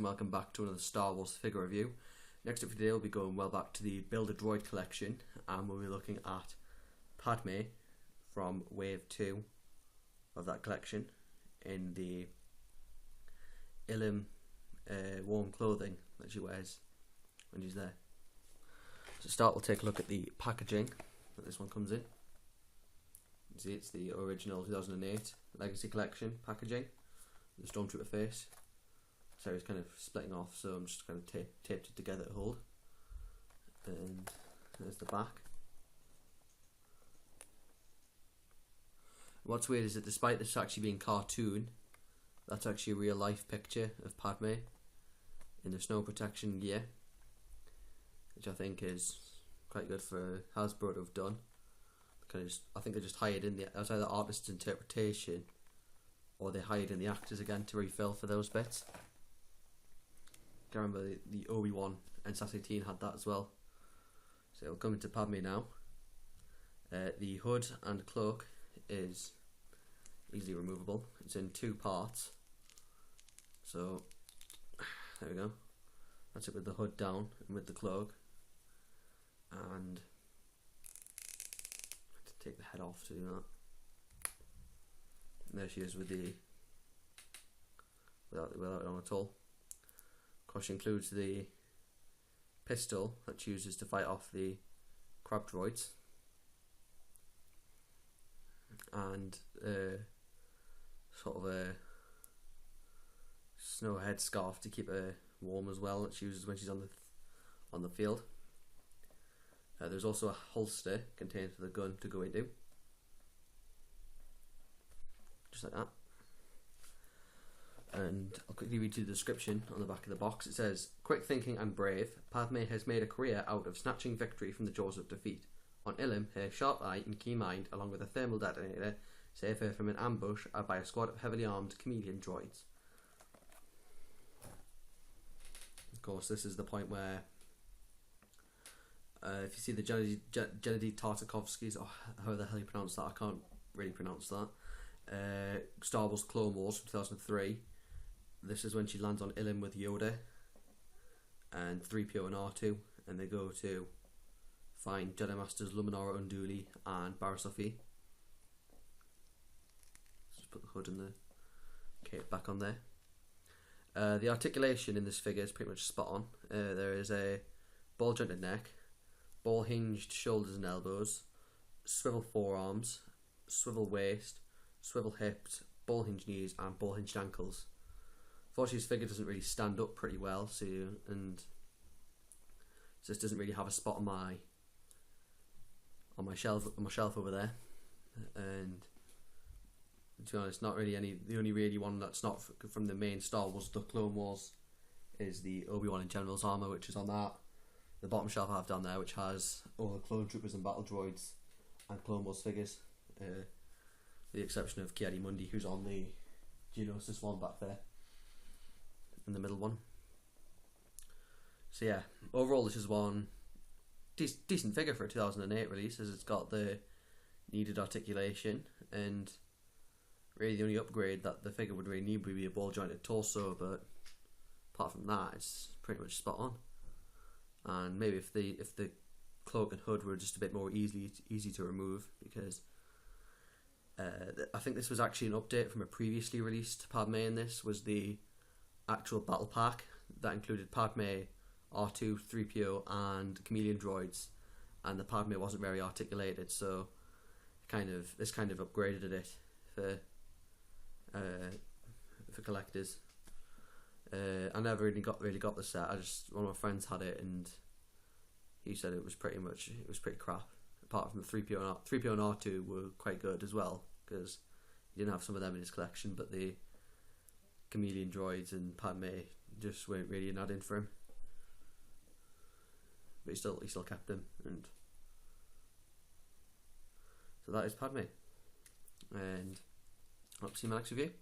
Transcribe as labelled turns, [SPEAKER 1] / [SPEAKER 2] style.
[SPEAKER 1] and welcome back to another Star Wars figure review. Next up for today we'll be going well back to the Build a Droid collection, and we'll be looking at Padme from Wave 2 of that collection in the Illum warm clothing that she wears when she's there. So to start, we'll take a look at the packaging that this one comes in. You see it's the original 2008 Legacy Collection packaging, the Stormtrooper face. So it's kind of splitting off, so I'm just kind of taped it together to hold. And there's the back. What's weird is that despite this actually being cartoon, that's actually a real life picture of Padme in the snow protection gear, which I think is quite good for Hasbro to have done. Because I think they just hired in the, as either artist's interpretation or they hired in the actors again to refill for those bits. I remember the Obi-Wan and Sass-18 had that as well. So we'll come into Padme now. The hood and cloak is easily removable. It's in two parts. So there we go. That's it with the hood down and with the cloak. And I have to take the head off to do that. And there she is with the without it on at all. Of course, includes the pistol that she uses to fight off the crab droids, and sort of a snow head scarf to keep her warm as well that she uses when she's on the field. There's also a holster contained for the gun to go into, just like that. And I'll quickly read you the description on the back of the box. It says, "Quick thinking and brave, Padme has made a career out of snatching victory from the jaws of defeat. On Illum, her sharp eye and keen mind, along with a thermal detonator, save her from an ambush by a squad of heavily armed chameleon droids." Of course, this is the point where, if you see the Jedi Tartakovsky's, how the hell you pronounce that? I can't really pronounce that. Star Wars Clone Wars from 2003. This is when she lands on Illum with Yoda and C3po and R2, and they go to find Jedi Masters Luminara, Unduli and Baris Offee. Just put the hood and the cape back on there. The articulation in this figure is pretty much spot on. There is a ball jointed neck, ball hinged shoulders and elbows, swivel forearms, swivel waist, swivel hips, ball hinged knees and ball hinged ankles. Unfortunately, this figure doesn't really stand up pretty well, and just doesn't really have a spot on my shelf over there. And to be honest, not really any. The only really one that's not from the main Star Wars, the Clone Wars, is the Obi-Wan and General's armor, which is on the bottom shelf I have down there, which has all the clone troopers and battle droids and Clone Wars figures, with the exception of Ki-Adi-Mundi, who's on the Geonosis one back there, in the middle one. So yeah, overall this is one decent figure for a 2008 release, as it's got the needed articulation, and really the only upgrade that the figure would really need would be a ball jointed torso, but apart from that it's pretty much spot on. And maybe if the cloak and hood were just a bit more easy to remove, because I think this was actually an update from a previously released Padme, and this was the actual battle pack that included Padme, R2, C3po and chameleon droids, and the Padme wasn't very articulated, so this kind of upgraded it for collectors. I never really got the set. One of my friends had it, and he said it was pretty crap. Apart from the C3po and R2 were quite good as well, because he didn't have some of them in his collection, but the chameleon droids and Padme just weren't really an add-in for him. But he still kept them, and so that is Padme. And I'll see you in my next review.